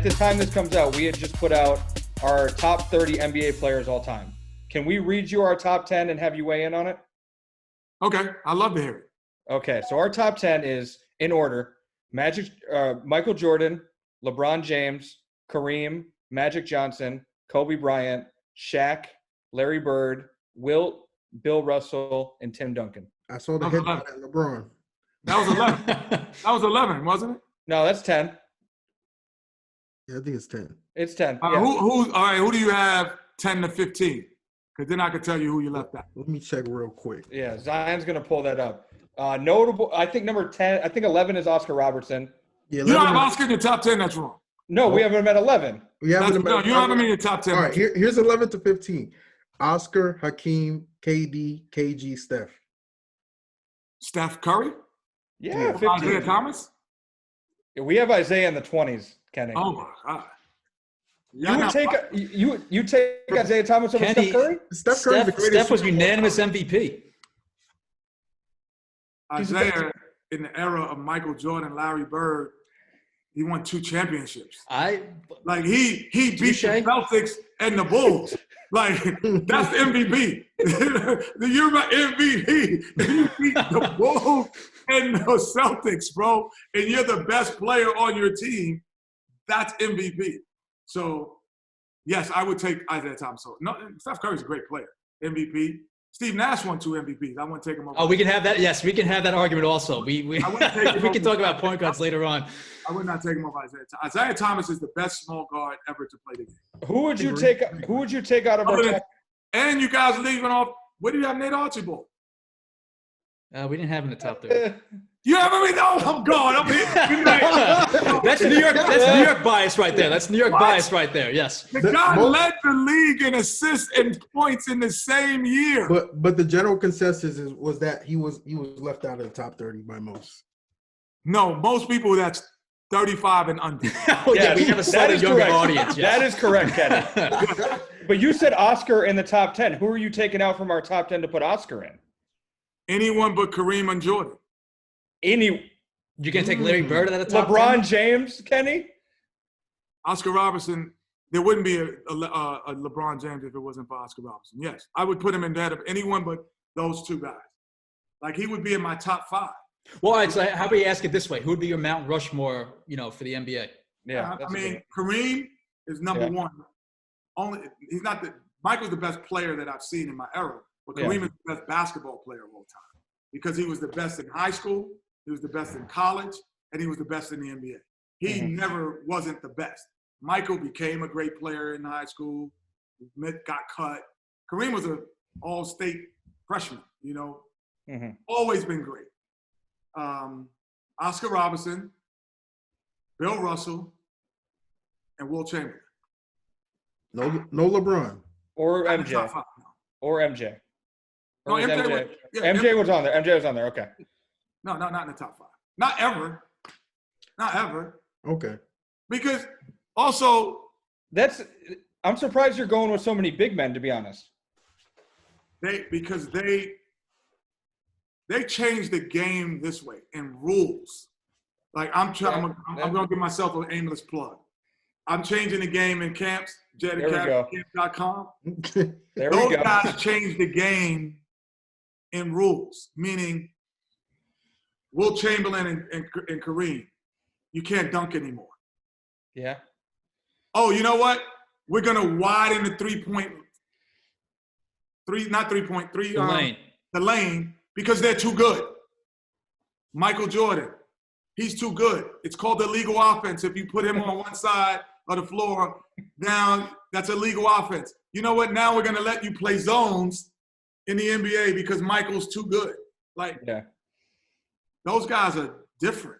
at the time this comes out, we had just put out our top 30 NBA players all time. Can we read you our top 10 and have you weigh in on it? Okay, I'd love to hear it. Okay, so our top 10 is, in order, Michael Jordan, LeBron James, Kareem, Magic Johnson, Kobe Bryant, Shaq, Larry Bird, Wilt, Bill Russell, and Tim Duncan. I saw the headline at LeBron. That was 11. That was 11, wasn't it? No, that's 10. Yeah, I think it's 10. It's 10. Yeah. Who do you have 10 to 15? Because then I can tell you who you left out. Let me check real quick. Yeah, Zion's going to pull that up. Notable, I think number 10, I think 11 is Oscar Robertson. Yeah, you don't have Oscar in the top 10, that's wrong. No, we haven't met 11. You don't have him in the top 10. All right, here's 11 to 15. Oscar, Hakeem, KD, KG, Steph. Steph Curry? Yeah, 15. Isaiah Thomas? Yeah, we have Isaiah in the 20s, Kenny. Oh, my God. You take Isaiah Thomas over Kenny, Steph Curry? Steph Curry's the greatest. Steph was unanimous MVP. Isaiah, in the era of Michael Jordan, Larry Bird, he won 2 championships. He beat the Celtics and the Bulls. Like, that's the MVP. You're my MVP. You beat the Bulls and the Celtics, bro, and you're the best player on your team. That's MVP. So, yes, I would take Isaiah Thomas. No, Steph Curry's a great player. MVP. Steve Nash won 2 MVPs. I wouldn't take him over. Oh, we can have that. Yes, we can have that argument also. We can talk about point guards later on. I would not take him over Isaiah Thomas. Isaiah Thomas is the best small guard ever to play the game. Who would you take out of our top? And you guys leaving off. Where do you have Nate Archibald? We didn't have him in the top 30. You haven't been? No, I'm gone. I'm here. That's New York. That's New York bias right there. That's New York bias right there. Yes. The guy led the league in assists and points in the same year. But the general consensus was that he was left out of the top 30 by most. No, most people that's 35 and under. Yeah, we have a slightly younger audience. Yes. That is correct, Kenny. But you said Oscar in the top 10. Who are you taking out from our top 10 to put Oscar in? Anyone but Kareem and Jordan. You're gonna take Larry Bird out of the top LeBron 10? James, Kenny? Oscar Robertson. There wouldn't be a LeBron James if it wasn't for Oscar Robertson. Yes, I would put him in that of anyone but those 2 guys. Like, he would be in my top 5. Well, all right, so how about you ask it this way? Who would be your Mount Rushmore, for the NBA? Yeah, I mean, Kareem is number 1. Michael's the best player that I've seen in my era, but Kareem is the best basketball player of all time because he was the best in high school, he was the best in college, and he was the best in the NBA. He never wasn't the best. Michael became a great player in high school, got cut. Kareem was an all-state freshman, always been great. Oscar Robertson, Bill Russell, and Wilt Chamberlain. No LeBron. Or MJ. Or MJ. No, MJ was on there. MJ was on there. Okay. No, not in the top 5. Not ever. Not ever. Okay. Because also I'm surprised you're going with so many big men, to be honest. Because they changed the game this way in rules. Like, I'm going to give myself an aimless plug. I'm changing the game in camps, jetacademy.com. Those guys changed the game in rules, meaning Wilt Chamberlain and Kareem, you can't dunk anymore. Yeah. Oh, you know what? We're going to widen the the lane because they're too good. Michael Jordan, he's too good. It's called the illegal offense. If you put him on one side of the floor, down, that's illegal offense. You know what? Now we're going to let you play zones in the NBA because Michael's too good. Like, those guys are different.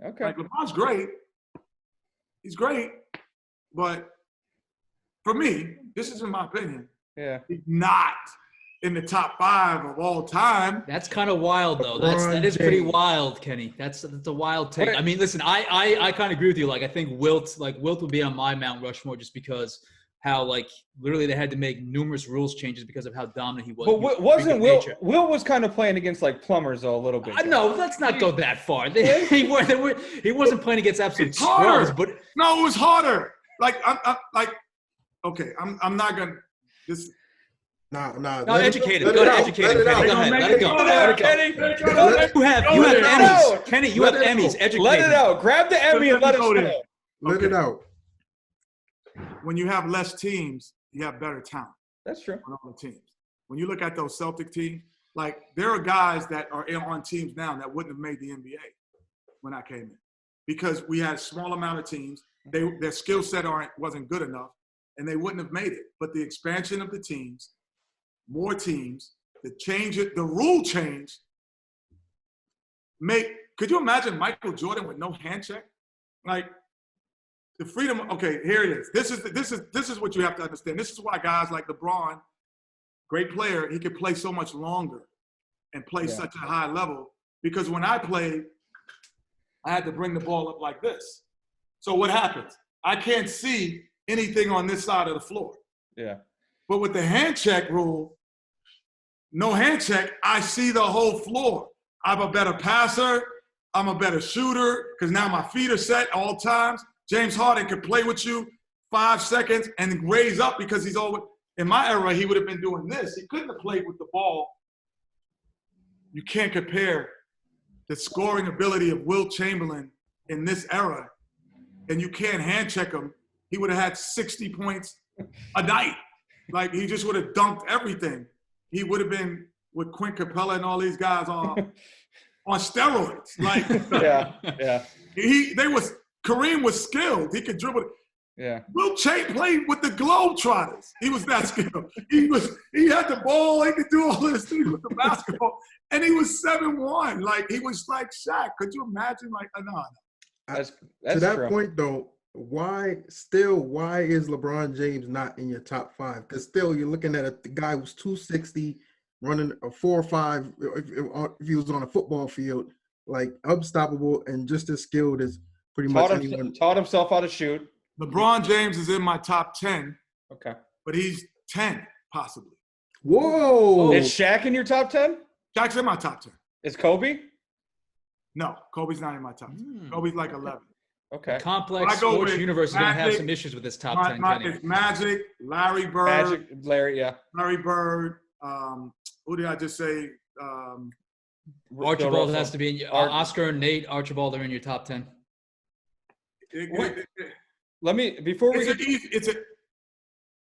Okay. Like, LeBron's great. He's great. But for me, this is in my opinion, he's not in the top 5 of all time. That's kind of wild, though. That is pretty wild, Kenny. That's a wild take. I mean, listen, I kind of agree with you. Like, I think Wilt would be on my Mount Rushmore just because how like literally they had to make numerous rules changes because of how dominant he was. But wasn't Will? Will was kind of playing against like plumbers though a little bit. No, let's not go that far. He wasn't playing against absolute scrubs, but no, it was harder. Okay, I'm not gonna this. No, educated. Go ahead, educated. Kenny, go ahead. Let it go. You have Emmys. Kenny, you have Emmys. Educated. Let it out. Grab the Emmy and let us know. Let it out. When you have less teams, you have better talent. That's true. On all the teams. When you look at those Celtic teams, like there are guys that are on teams now that wouldn't have made the NBA when I came in, because we had a small amount of teams. Their skill set wasn't good enough, and they wouldn't have made it. But the expansion of the teams, more teams, the rule change. Could you imagine Michael Jordan with no hand check? Like the freedom. Okay, here it is. This is what you have to understand. This is why guys like LeBron, great player, he could play so much longer and play such a high level. Because when I played, I had to bring the ball up like this. So what happens? I can't see anything on this side of the floor. Yeah. But with the hand check rule, no hand check, I see the whole floor. I'm a better passer. I'm a better shooter because now my feet are set all times. James Harden could play with you 5 seconds and raise up because he's always – in my era, he would have been doing this. He couldn't have played with the ball. You can't compare the scoring ability of Will Chamberlain in this era, and you can't hand check him. He would have had 60 points a night. Like, he just would have dunked everything. He would have been with Quint Capella and all these guys on steroids. Like, yeah. Kareem was skilled. He could dribble. Yeah. Will Chamberlain played with the Globetrotters. He was that skilled. He had the ball. He could do all this things with the basketball. And he was 7'1". Like, he was like Shaq. Could you imagine? Like, no. That's to that true. point, though, why is LeBron James not in your top 5? Because still you're looking at a guy who's 260, running a 4.5 if he was on a football field, like unstoppable and just as skilled as pretty much anyone. Taught himself how to shoot. LeBron James is in my top 10. Okay. But he's 10, possibly. Whoa. Is Shaq in your top 10? Shaq's in my top 10. Is Kobe? No, Kobe's not in my top 10. Kobe's like 11. Okay. The complex sports universe is going to have some issues with this top 10. It's Magic, Larry Bird. Larry Bird. Who did I just say? Archibald has to be in your Oscar and Nate Archibald are in your top 10.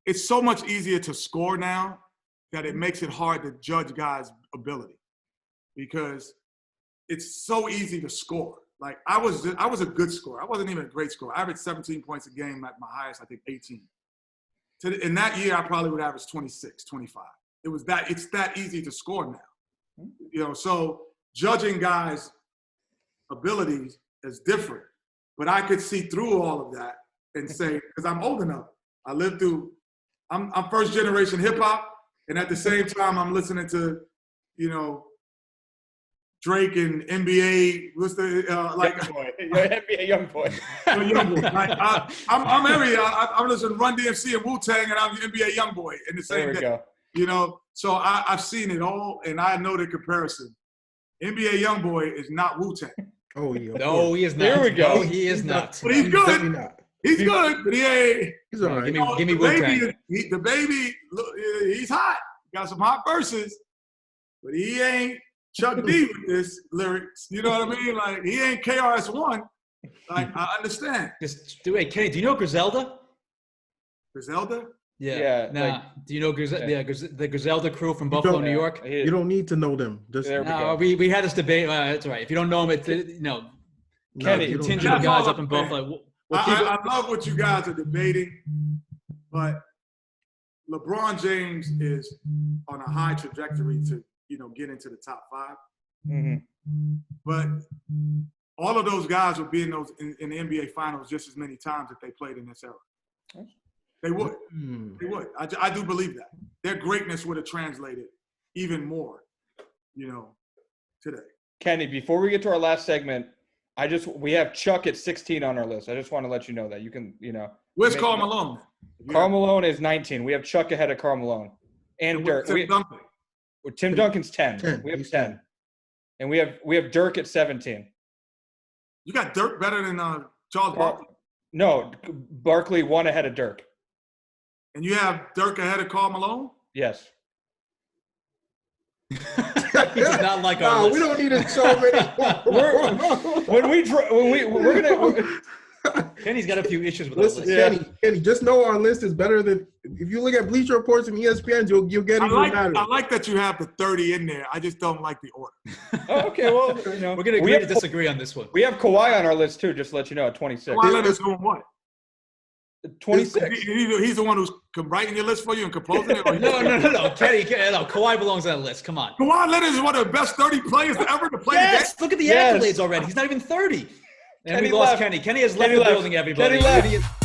It's so much easier to score now that it makes it hard to judge guys' ability because it's so easy to score. Like I was a good scorer. I wasn't even a great scorer. I averaged 17 points a game at my highest, I think 18. In that year, I probably would average 26, 25. It's that easy to score now. You know, so judging guys' abilities is different. But I could see through all of that and say, because I'm old enough, I lived through, I'm first generation hip hop, and at the same time I'm listening to, you know, Drake and NBA. What's the NBA young boy. Young boy. Like, I'm listening to Run DMC and Wu-Tang, and I'm NBA young boy in the same day. Go. You know, so I've seen it all, and I know the comparison. NBA young boy is not Wu-Tang. Oh yeah. No, he is not. There we go. No, he is not. But he's good. He's good, but he ain't. He's all right. Give me Wu-Tang. The baby, he's hot. Got some hot verses, but he ain't Chuck D with this lyrics. You know what I mean? Like, he ain't KRS-One. Like, I understand. Kenny, do you know Griselda? Griselda? Yeah. Do you know the Griselda crew from Buffalo, New York? You don't need to know them. We had this debate. That's right. If you don't know them, Kenny, contingent of guys up in Buffalo. I love what you guys are debating, but LeBron James is on a high trajectory to, get into the top 5. Mm-hmm. But all of those guys would be in the NBA Finals just as many times if they played in this era. They would. They would. I do believe that. Their greatness would have translated even more, today. Kenny, before we get to our last segment, we have Chuck at 16 on our list. I just want to let you know that you can, Where's Karl Malone? Karl Malone is 19. We have Chuck ahead of Karl Malone. And Dirk. Tim Duncan's 10. We have 10. And we have Dirk at 17. You got Dirk better than Charles Barkley? No, Barkley 1 ahead of Dirk. And you have Dirk ahead of Karl Malone? Yes. He does not like our list. We don't need so many. we're gonna. Kenny's got a few issues with our list. Kenny, just know our list is better than if you look at Bleacher Reports and ESPN, you'll get even better. I like that you have the 30 in there. I just don't like the order. Okay, well, we're gonna agree to disagree on this one. We have Kawhi on our list too, just to let you know, at 26. Kawhi Leonard's doing what? 26. He's the one who's writing your list for you and composing it? No. Kenny, Kawhi belongs on the list. Come on. Kawhi Leonard is one of the best 30 players ever to play the game. Look at the accolades already. He's not even 30. And we lost Kenny. Kenny has left the building, everybody. Kenny left.